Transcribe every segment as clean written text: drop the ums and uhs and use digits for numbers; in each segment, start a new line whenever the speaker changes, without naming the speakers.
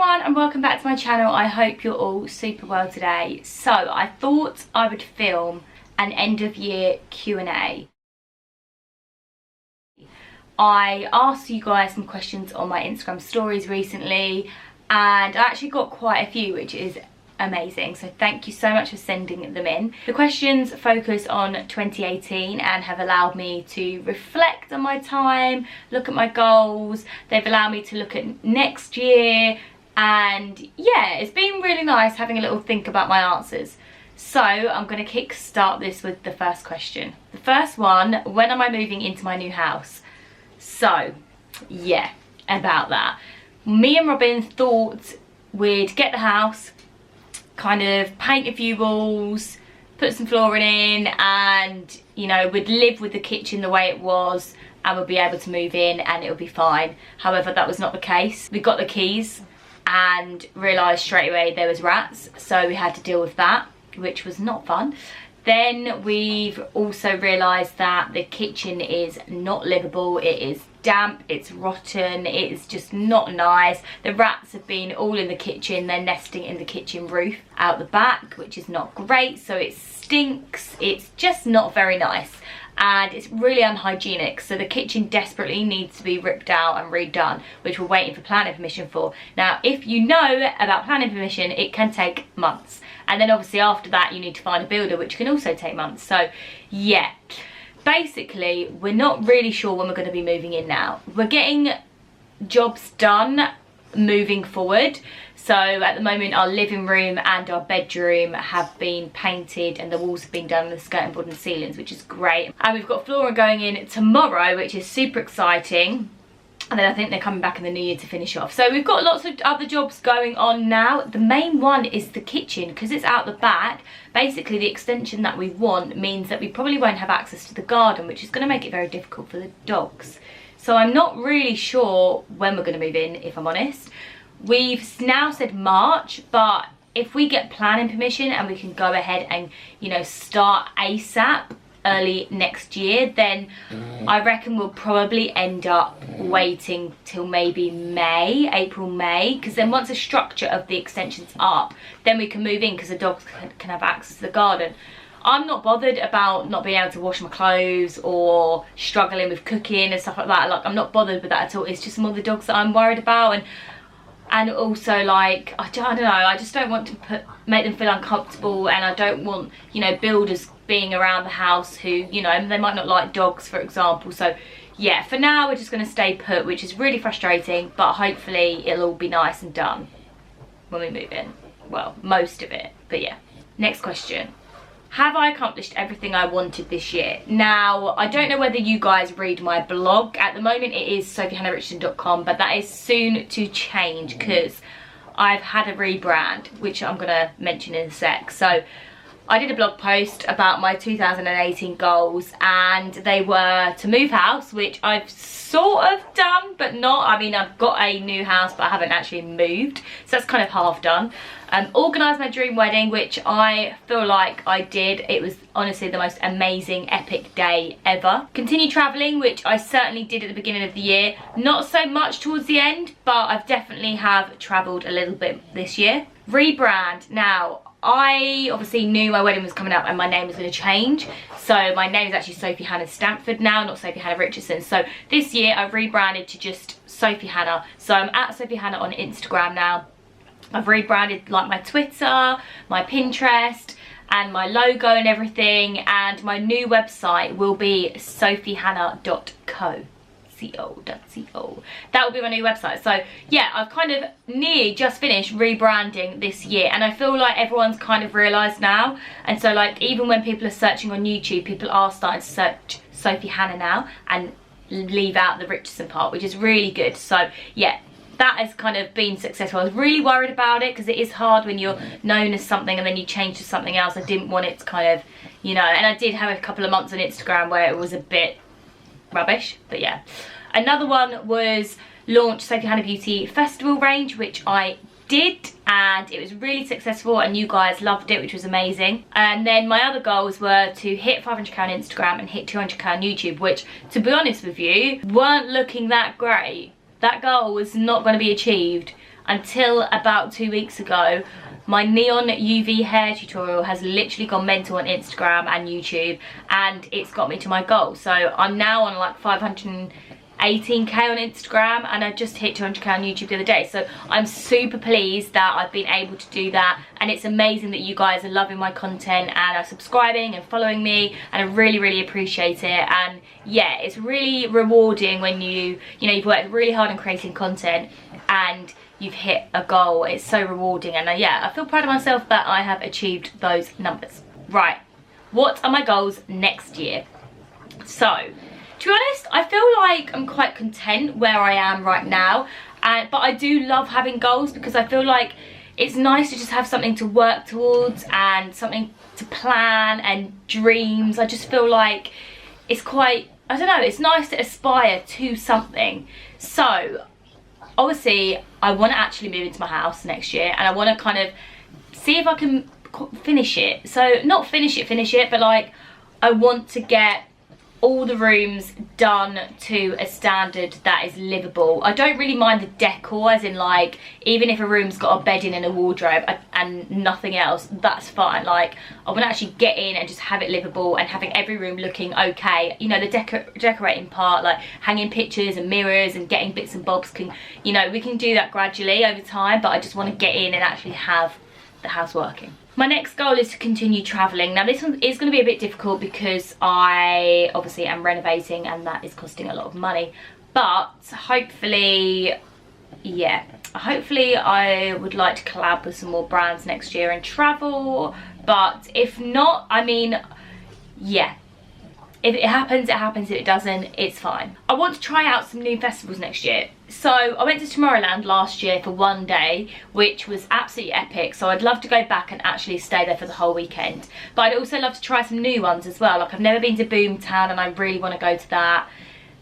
everyone and welcome back to my channel. I hope you're all super well today. So I thought I would film an end of year Q&A. I asked you guys some questions on my Instagram stories recently and I actually got quite a few, which is amazing, so thank you so much for sending them in. The questions focus on 2018 and have allowed me to reflect on my time, look at my goals. They've allowed me to look at next year, and yeah, it's been really nice having a little think about my answers. So I'm going to kick start this with the first question. The first one: when am I moving into my new house? So yeah, about that. Me and Robin thought we'd get the house, kind of paint a few walls, put some flooring in, and you know, we'd live with the kitchen the way it was and we'd be able to move in and it would be fine. However, that was not the case. We got the keys and realised straight away there was rats, so we had to deal with that, which was not fun. Then we've also realised that the kitchen is not livable. It is damp, it's rotten, it is just not nice. The rats have been all in the kitchen, they're nesting in the kitchen roof out the back, which is not great, so it stinks. It's just not very nice and it's really unhygienic, so the kitchen desperately needs to be ripped out and redone, which we're waiting for planning permission for. Now, if you know about planning permission, it can take months, and then obviously after that you need to find a builder, which can also take months. So yeah, basically we're not really sure when we're going to be moving in now. We're getting jobs done moving forward. So at the moment our living room and our bedroom have been painted and the walls have been done, the skirting board and ceilings, which is great. And we've got flooring going in tomorrow, which is super exciting. And then I think they're coming back in the new year to finish off. So we've got lots of other jobs going on now. The main one is the kitchen, because it's out the back. Basically the extension that we want means that we probably won't have access to the garden, which is going to make it very difficult for the dogs. So I'm not really sure when we're going to move in, if I'm honest. We've now said March, but if we get planning permission and we can go ahead and, you know, start ASAP early next year, then I reckon we'll probably end up waiting till maybe May, April, May, because then once the structure of the extension's up, then we can move in, because the dogs can have access to the garden. I'm not bothered about not being able to wash my clothes or struggling with cooking and stuff like that. Like, I'm not bothered with that at all. It's just more the dogs that I'm worried about, and also, like, I don't know, I just don't want to make them feel uncomfortable, and I don't want, you know, builders being around the house who, you know, they might not like dogs, for example. So yeah, for now we're just going to stay put, which is really frustrating, but hopefully it'll all be nice and done when we move in. Well, most of it, but yeah. Next question: have I accomplished everything I wanted this year? Now, I don't know whether you guys read my blog. At the moment it is sophiehannahrichardson.com, but that is soon to change because I've had a rebrand, which I'm going to mention in a sec. So I did a blog post about my 2018 goals, and they were to move house, which I've sort of done, but not. I mean, I've got a new house, but I haven't actually moved, so that's kind of half done. Organise my dream wedding, which I feel like I did. It was honestly the most amazing, epic day ever. Continue travelling, which I certainly did at the beginning of the year. Not so much towards the end, but I've definitely have travelled a little bit this year. Rebrand. Now, I obviously knew my wedding was coming up and my name was going to change. So my name is actually Sophie Hannah Stamford now, not Sophie Hannah Richardson. So this year I've rebranded to just Sophie Hannah. So I'm at Sophie Hannah on Instagram now. I've rebranded like my Twitter, my Pinterest, and my logo and everything. And my new website will be sophiehannah.co. That will be my new website. So yeah, I've kind of nearly just finished rebranding this year, and I feel like everyone's kind of realised now. And so, like, even when people are searching on YouTube, people are starting to search Sophie Hannah now and leave out the Richardson part, which is really good. So yeah, that has kind of been successful. I was really worried about it because it is hard when you're known as something and then you change to something else. I didn't want it to kind of, you know, and I did have a couple of months on Instagram where it was a bit rubbish, but yeah. Another one was launch Sophie Hannah Beauty Festival range, which I did, and it was really successful and you guys loved it, which was amazing. And then my other goals were to hit 500k on Instagram and hit 200k on YouTube, which, to be honest with you, weren't looking that great. That goal was not going to be achieved until about 2 weeks ago, my neon UV hair tutorial has literally gone mental on Instagram and YouTube, and it's got me to my goal. So I'm now on like 518k on Instagram, and I just hit 200k on YouTube the other day. So I'm super pleased that I've been able to do that, and it's amazing that you guys are loving my content and are subscribing and following me, and I really appreciate it. And yeah, it's really rewarding when you've worked really hard on creating content and you've hit a goal. It's so rewarding, and yeah, I feel proud of myself that I have achieved those numbers. Right, what are my goals next year? So to be honest, I feel like I'm quite content where I am right now, but I do love having goals, because I feel like it's nice to just have something to work towards and something to plan and dreams. I just feel like it's quite, I don't know, it's nice to aspire to something. So obviously I want to actually move into my house next year, and I want to kind of see if I can finish it. So not finish it, but like I want to get all the rooms done to a standard that is livable. I don't really mind the decor, as in like, even if a room's got a bedding and a wardrobe and nothing else, that's fine. Like, I want to actually get in and just have it livable, and having every room looking okay. You know, the decorating part, like hanging pictures and mirrors and getting bits and bobs, can, you know, we can do that gradually over time, but I just want to get in and actually have the house working. My next goal is to continue travelling. Now this one is going to be a bit difficult because I obviously am renovating, and that is costing a lot of money. But hopefully, yeah, hopefully I would like to collab with some more brands next year and travel. But if not, I mean, yeah, if it happens, it happens. If it doesn't, it's fine. I want to try out some new festivals next year. So I went to Tomorrowland last year for one day, which was absolutely epic. So I'd love to go back and actually stay there for the whole weekend. But I'd also love to try some new ones as well. Like, I've never been to Boomtown, and I really want to go to that.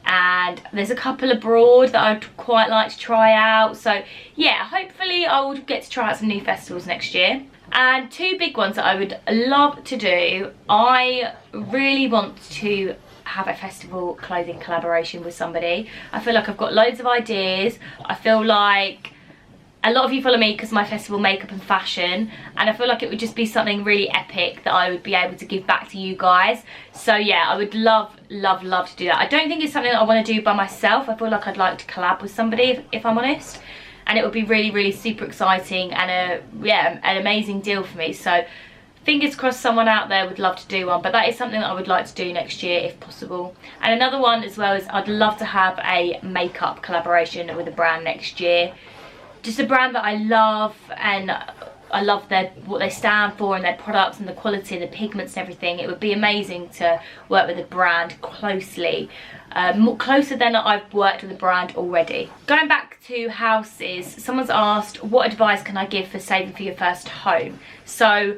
And there's a couple abroad that I'd quite like to try out. So yeah, hopefully I will get to try out some new festivals next year. And two big ones that I would love to do. I really want to have a festival clothing collaboration with somebody. I feel like I've got loads of ideas. I feel like a lot of you follow me because of my festival makeup and fashion, and I feel like it would just be something really epic that I would be able to give back to you guys. So yeah, I would love to do that. I don't think it's something that I want to do by myself. I feel like I'd like to collab with somebody, if I'm honest. And it would be really super exciting, and an amazing deal for me. So fingers crossed someone out there would love to do one, but that is something that I would like to do next year if possible. And another one as well is I'd love to have a makeup collaboration with a brand next year. Just a brand that I love, and I love what they stand for and their products and the quality and the pigments and everything. It would be amazing to work with a brand closely. More closer than I've worked with a brand already. Going back to houses, someone's asked, what advice can I give for saving for your first home? So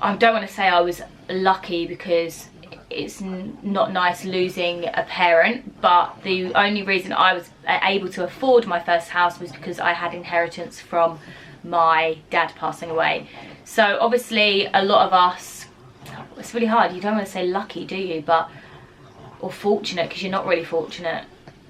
I don't want to say I was lucky, because it's not nice losing a parent, but the only reason I was able to afford my first house was because I had inheritance from my dad passing away. So obviously a lot of us, it's really hard, you don't want to say lucky, do you? But or fortunate, because you're not really fortunate,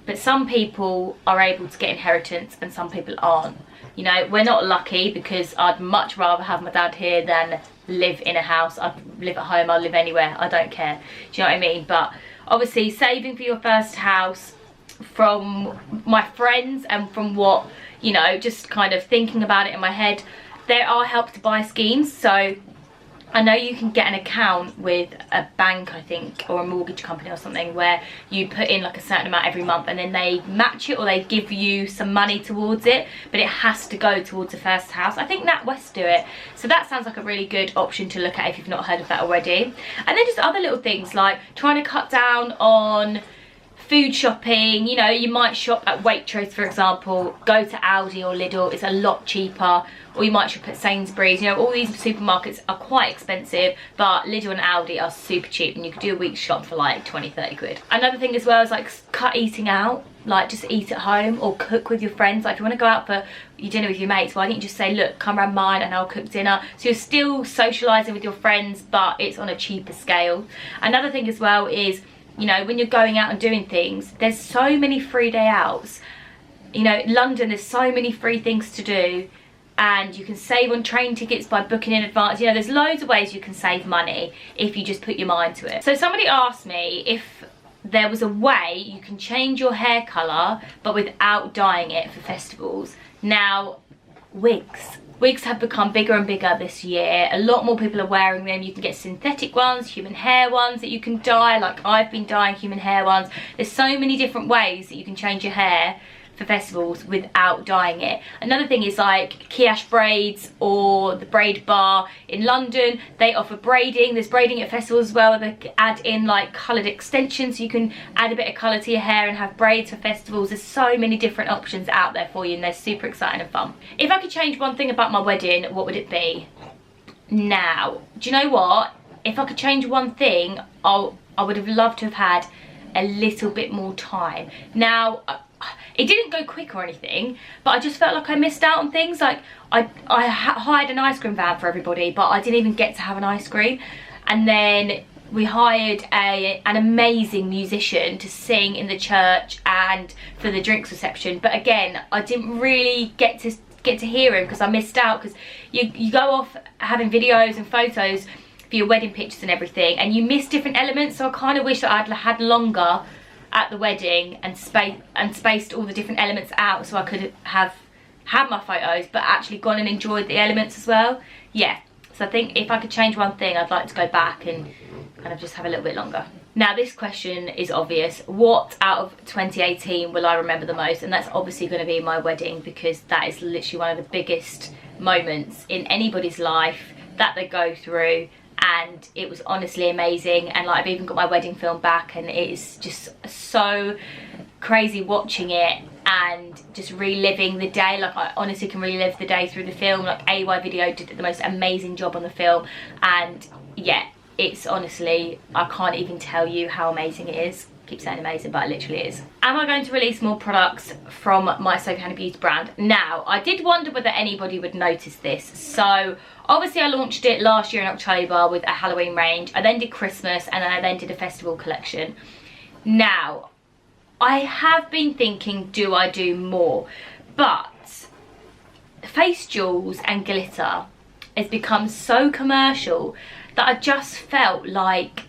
but some people are able to get inheritance and some people aren't. You know, we're not lucky, because I'd much rather have my dad here than live in a house. I'd live at home, I'll live anywhere, I don't care. Do you know what I mean? But obviously saving for your first house, from my friends and from what, you know, just kind of thinking about it in my head, there are Help to Buy schemes. So I know you can get an account with a bank, I think, or a mortgage company or something, where you put in like a certain amount every month, and then they match it, or they give you some money towards it, but it has to go towards the first house. I think NatWest do it. So that sounds like a really good option to look at if you've not heard of that already. And then just other little things like trying to cut down on food shopping. You know, you might shop at Waitrose, for example, go to Aldi or Lidl, it's a lot cheaper. Or you might shop at Sainsbury's. You know, all these supermarkets are quite expensive, but Lidl and Aldi are super cheap, and you could do a week's shop for like 20-30 quid. Another thing as well is like cut eating out. Like, just eat at home or cook with your friends. Like, if you want to go out for your dinner with your mates, why don't you just say, look, come around mine and I'll cook dinner. So you're still socialising with your friends, but it's on a cheaper scale. Another thing as well is, you know, when you're going out and doing things, there's so many free day outs. You know, London, there's so many free things to do, and you can save on train tickets by booking in advance. You know, there's loads of ways you can save money if you just put your mind to it. So somebody asked me if there was a way you can change your hair colour but without dyeing it for festivals. Now, wigs. Wigs have become bigger and bigger this year. A lot more people are wearing them. You can get synthetic ones, human hair ones that you can dye, like I've been dyeing human hair ones. There's so many different ways that you can change your hair for festivals without dyeing it. Another thing is like Kiash braids or the braid bar in London. They offer braiding. There's braiding at festivals as well. They add in like coloured extensions, so you can add a bit of colour to your hair and have braids for festivals. There's so many different options out there for you, and they're super exciting and fun. If I could change one thing about my wedding, what would it be? Now, do you know what? If I could change one thing, I would have loved to have had a little bit more time. Now, it didn't go quick or anything, but I just felt like I missed out on things. Like I hired an ice cream van for everybody, but I didn't even get to have an ice cream. And then we hired an amazing musician to sing in the church and for the drinks reception. But again, I didn't really get to hear him because I missed out, because you go off having videos and photos for your wedding pictures and everything, and you miss different elements. So I kind of wish that I'd had longer at the wedding and spaced all the different elements out, so I could have had my photos but actually gone and enjoyed the elements as well. Yeah, so I think if I could change one thing, I'd like to go back and kind of just have a little bit longer. Now, this question is obvious. What out of 2018 will I remember the most? And that's obviously going to be my wedding, because that is literally one of the biggest moments in anybody's life that they go through. And it was honestly amazing, and like I've even got my wedding film back, and it is just so crazy watching it and just reliving the day. Like I honestly can relive the day through the film. Like AY Video did the most amazing job on the film, and yeah, it's honestly, I can't even tell you how amazing it is. Keep saying amazing, but it literally is. Am I going to release more products from my Sophie Hannah Beauty brand? Now, I did wonder whether anybody would notice this. So obviously I launched it last year in October with a Halloween range. I then did Christmas, and I then did a festival collection. Now, I have been thinking, do I do more? But face jewels and glitter has become so commercial that I just felt like,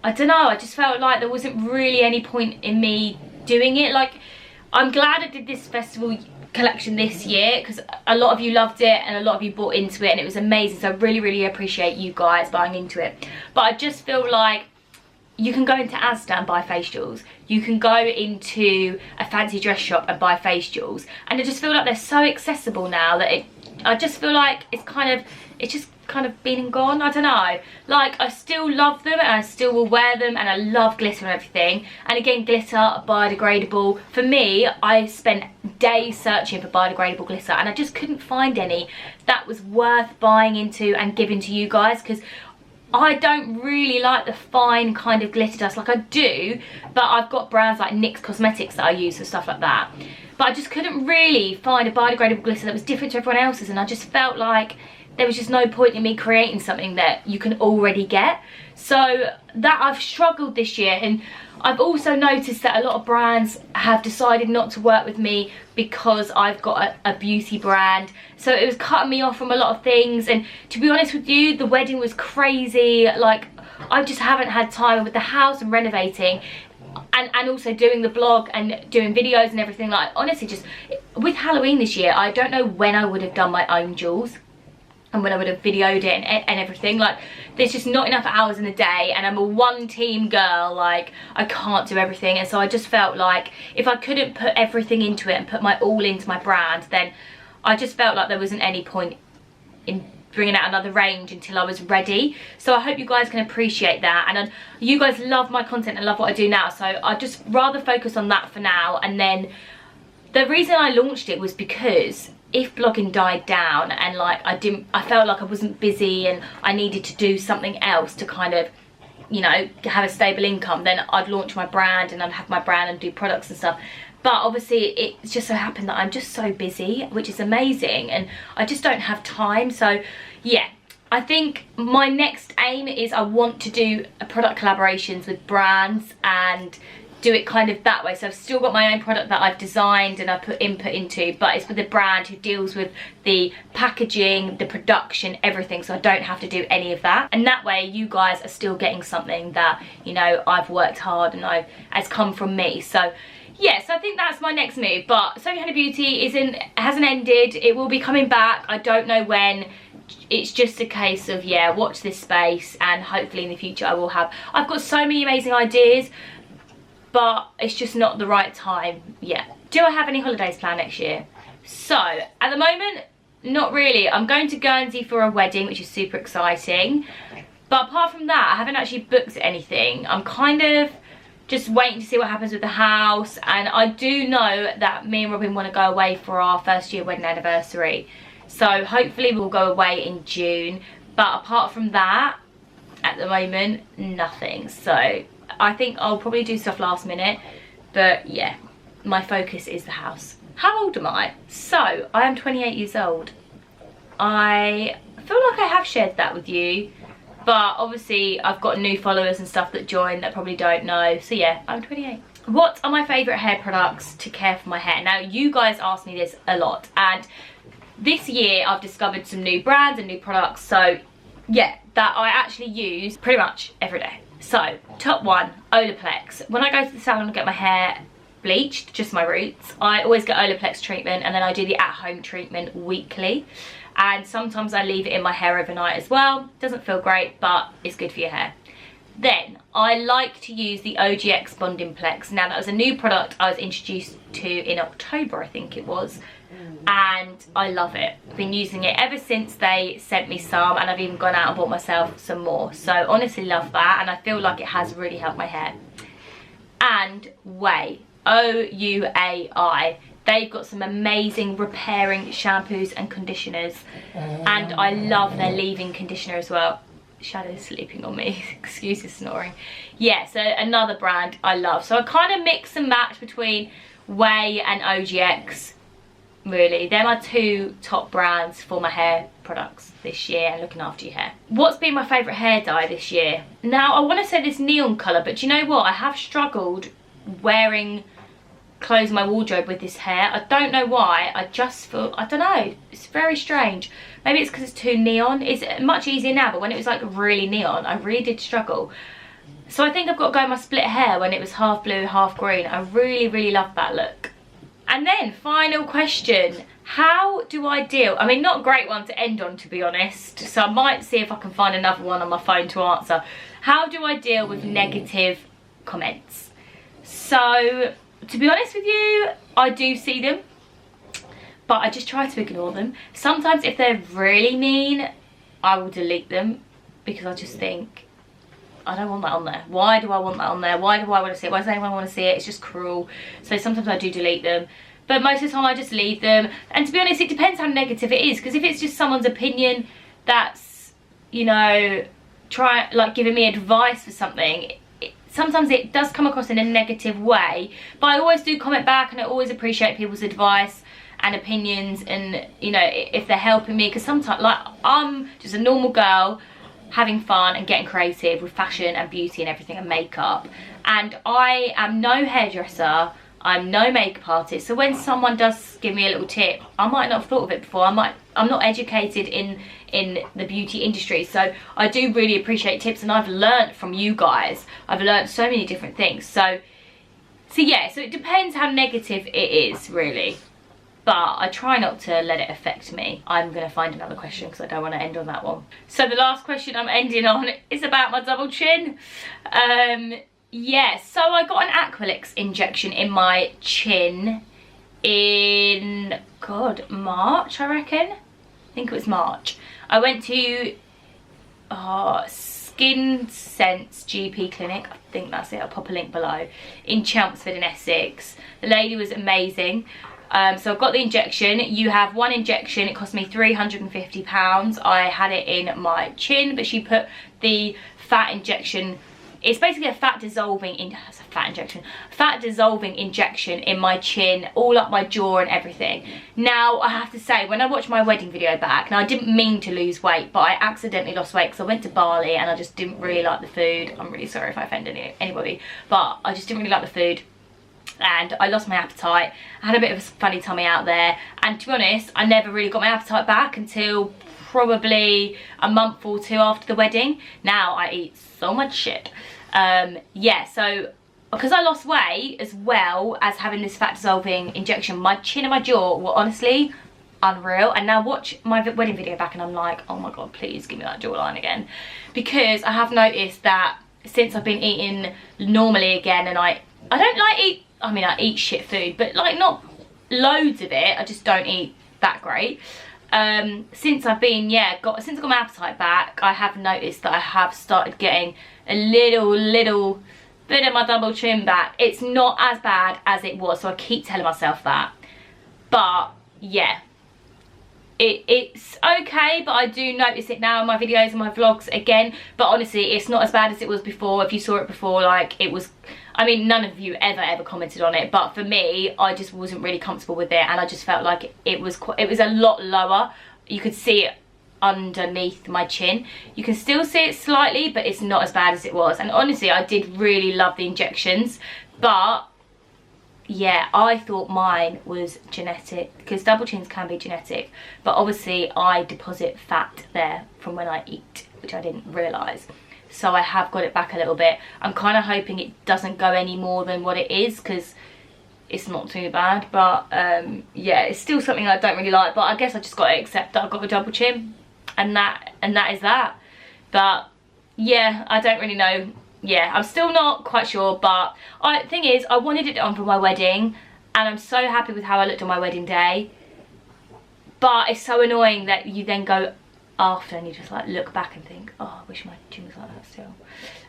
I don't know, I just felt like there wasn't really any point in me doing it. Like, I'm glad I did this festival collection this year, because a lot of you loved it and a lot of you bought into it, and it was amazing. So I really appreciate you guys buying into it. But I just feel like you can go into Asda and buy face jewels. You can go into a fancy dress shop and buy face jewels. And I just feel like they're so accessible now that I just feel like it's just kind of been and gone. I don't know, like I still love them and I still will wear them, and I love glitter and everything. And again, glitter, biodegradable. For me, I spent days searching for biodegradable glitter, and I just couldn't find any that was worth buying into and giving to you guys, because I don't really like the fine kind of glitter dust. Like I do, but I've got brands like NYX Cosmetics that I use for stuff like that. But I just couldn't really find a biodegradable glitter that was different to everyone else's, and I just felt like there was just no point in me creating something that you can already get. So that I've struggled this year, and I've also noticed that a lot of brands have decided not to work with me because I've got a beauty brand. So it was cutting me off from a lot of things, and to be honest with you, the wedding was crazy. Like, I just haven't had time with the house and renovating, and also doing the blog and doing videos and everything. Like, honestly, just with Halloween this year, I don't know when I would have done my own jewels and when I would have videoed it and everything. Like, there's just not enough hours in the day, and I'm a one team girl. Like, I can't do everything, and so I just felt like if I couldn't put everything into it and put my all into my brand, then I just felt like there wasn't any point in bringing out another range until I was ready. So I hope you guys can appreciate that, and you guys love my content and love what I do now, so I'd just rather focus on that for now. And then the reason I launched it was because if blogging died down and like I felt like I wasn't busy and I needed to do something else to kind of, you know, have a stable income, then I'd launch my brand and I'd have my brand and do products and stuff. But obviously it just so happened that I'm just so busy, which is amazing, and I just don't have time. So yeah, I think my next aim is I want to do product collaborations with brands and do it kind of that way. So I've still got my own product that I've designed and I put input into, but it's with a brand who deals with the packaging, the production, everything, so I don't have to do any of that. And that way you guys are still getting something that, you know, I've worked hard and has come from me. So yes, I think that's my next move. But Sophie Hannah Beauty hasn't ended. It will be coming back. I don't know when. It's just a case of, yeah, watch this space, and hopefully in the future I've got so many amazing ideas, but it's just not the right time yet. Do I have any holidays planned next year? So at the moment, not really. I'm going to Guernsey for a wedding, which is super exciting, but apart from that I haven't actually booked anything. I'm kind of just waiting to see what happens with the house, and I do know that me and Robin want to go away for our first year wedding anniversary, so hopefully we'll go away in June. But apart from that, at the moment, nothing. So I think I'll probably do stuff last minute, but yeah, my focus is the house. How old am I? So I am 28 years old. I feel like I have shared that with you, but obviously I've got new followers and stuff that join that probably don't know. So yeah, I'm 28. What are my favourite hair products to care for my hair? Now, you guys ask me this a lot, and this year I've discovered some new brands and new products, so yeah, that I actually use pretty much every day. So top one, Olaplex. When I go to the salon and get my hair bleached, just my roots, I always get Olaplex treatment, and then I do the at-home treatment weekly, and sometimes I leave it in my hair overnight as well. Doesn't feel great, but it's good for your hair. Then I like to use the OGX Bonding Plex. Now, that was a new product I was introduced to in October, I think it was, and I love it. I've been using it ever since they sent me some, and I've even gone out and bought myself some more. So honestly love that, and I feel like it has really helped my hair. And Ouai, O-U-A-I. They've got some amazing repairing shampoos and conditioners, and I love their leave-in conditioner as well. Shadow's sleeping on me, excuse his snoring. Yeah, so another brand I love. So I kind of mix and match between Ouai and OGX, really. They're my two top brands for my hair products this year and looking after your hair. What's been my favourite hair dye this year? Now, I want to say this neon colour, but do you know what? I have struggled wearing clothes in my wardrobe with this hair. I don't know why. I just feel, I don't know, it's very strange. Maybe it's because it's too neon. It's much easier now, but when it was like really neon, I really did struggle. So I think I've got to go with my split hair when it was half blue, half green. I really love that look. And then final question, how do I deal? I mean, not a great one to end on, to be honest, so I might see if I can find another one on my phone to answer. How do I deal with negative comments? So to be honest with you, I do see them, but I just try to ignore them. Sometimes if they're really mean, I will delete them, because I just think, I don't want that on there. Why do I want that on there? Why do I want to see it? Why does anyone want to see it? It's just cruel. So sometimes I do delete them, but most of the time I just leave them. And to be honest, it depends how negative it is, because if it's just someone's opinion that's, you know, giving me advice for something, sometimes it does come across in a negative way, but I always do comment back, and I always appreciate people's advice and opinions, and you know, if they're helping me, because sometimes, like, I'm just a normal girl having fun and getting creative with fashion and beauty and everything and makeup, and I am no hairdresser, I'm no makeup artist, so when someone does give me a little tip, I might not have thought of it before. I'm not educated in the beauty industry, so I do really appreciate tips, and I've learnt from you guys. I've learnt so many different things, so yeah, so it depends how negative it is, really, but I try not to let it affect me. I'm going to find another question because I don't want to end on that one. So the last question I'm ending on is about my double chin. Yeah, so I got an Aqualix injection in my chin in, God, March, I reckon. I think it was March. I went to Skin Sense GP clinic, I think that's it, I'll pop a link below, in Chelmsford in Essex. The lady was amazing. So I've got the injection. You have one injection, it cost me £350. I had it in my chin, but she put the fat injection it's basically a fat dissolving injection in my chin, all up my jaw and everything. Now I have to say, when I watched my wedding video back, now I didn't mean to lose weight, but I accidentally lost weight because I went to Bali and I just didn't really like the food. I'm really sorry if I offend anybody, but I just didn't really like the food. And I lost my appetite. I had a bit of a funny tummy out there, and to be honest, I never really got my appetite back until probably a month or two after the wedding. Now I eat so much shit. Yeah, so because I lost weight as well as having this fat dissolving injection, my chin and my jaw were honestly unreal. And now watch my wedding video back and I'm like, oh my god, please give me that jawline again, because I have noticed that since I've been eating normally again, and I don't like I eat shit food, but like not loads of it, I just don't eat that great. Since I've been, since I got my appetite back, I have noticed that I have started getting a little bit of my double chin back. It's not as bad as it was, so I keep telling myself that. But yeah, it's okay, but I do notice it now in my videos and my vlogs again. But honestly, it's not as bad as it was before. If you saw it before, like, it was, I mean, none of you ever commented on it, but for me, I just wasn't really comfortable with it, and I just felt like it was a lot lower. You could see it underneath my chin. You can still see it slightly, but it's not as bad as it was. And honestly, I did really love the injections, but yeah, I thought mine was genetic, because double chins can be genetic, but obviously I deposit fat there from when I eat, which I didn't realise. So I have got it back a little bit. I'm kind of hoping it doesn't go any more than what it is, because it's not too bad. But yeah, it's still something I don't really like, but I guess I just got to accept that I've got a double chin, and that is that. But yeah, I don't really know. Yeah, I'm still not quite sure, but thing is, I wanted it on for my wedding, and I'm so happy with how I looked on my wedding day. But it's so annoying that you then go after and you just like look back and think, oh, I wish my chin was like that still.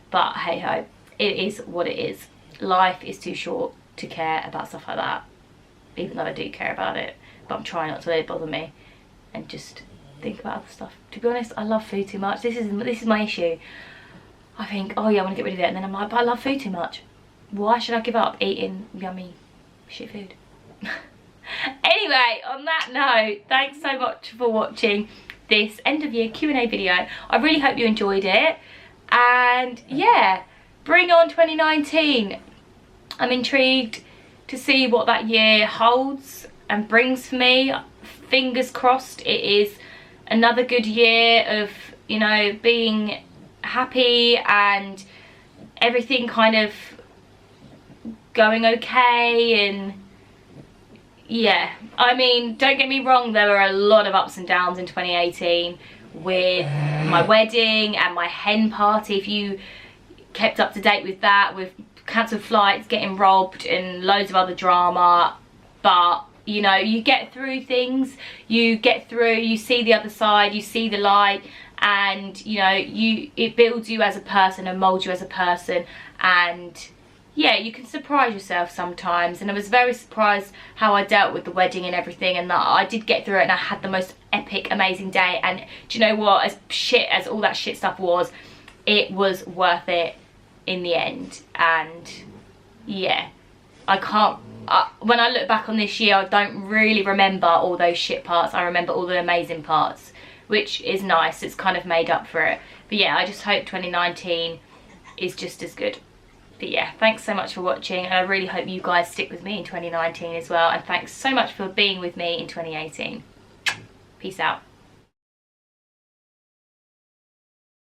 But hey ho, it is what it is. Life is too short to care about stuff like that, even though I do care about it. But I'm trying not to let it bother me and just think about other stuff. To be honest, I love food too much. This is my issue. I think, oh yeah, I want to get rid of it, and then I'm like, but I love food too much. Why should I give up eating yummy shit food? Anyway, on that note, thanks so much for watching this end of year Q&A video. I really hope you enjoyed it, and yeah, bring on 2019. I'm intrigued to see what that year holds and brings for me. Fingers crossed it is another good year of, you know, being happy and everything kind of going okay. And yeah, I mean, don't get me wrong, there were a lot of ups and downs in 2018 with my wedding and my hen party. If you kept up to date with that, with cancelled flights, getting robbed, and loads of other drama. But you know, you get through things, you get through, you see the other side, you see the light, and you know, it builds you as a person and molds you as a person. And yeah, you can surprise yourself sometimes, and I was very surprised how I dealt with the wedding and everything, and that I did get through it, and I had the most epic, amazing day. And do you know what, as shit as all that shit stuff was, it was worth it in the end. And yeah, I can't, when I look back on this year, I don't really remember all those shit parts. I remember all the amazing parts, which is nice. It's kind of made up for it. But yeah, I just hope 2019 is just as good. But yeah, thanks so much for watching, and I really hope you guys stick with me in 2019 as well. And thanks so much for being with me in 2018. Peace out.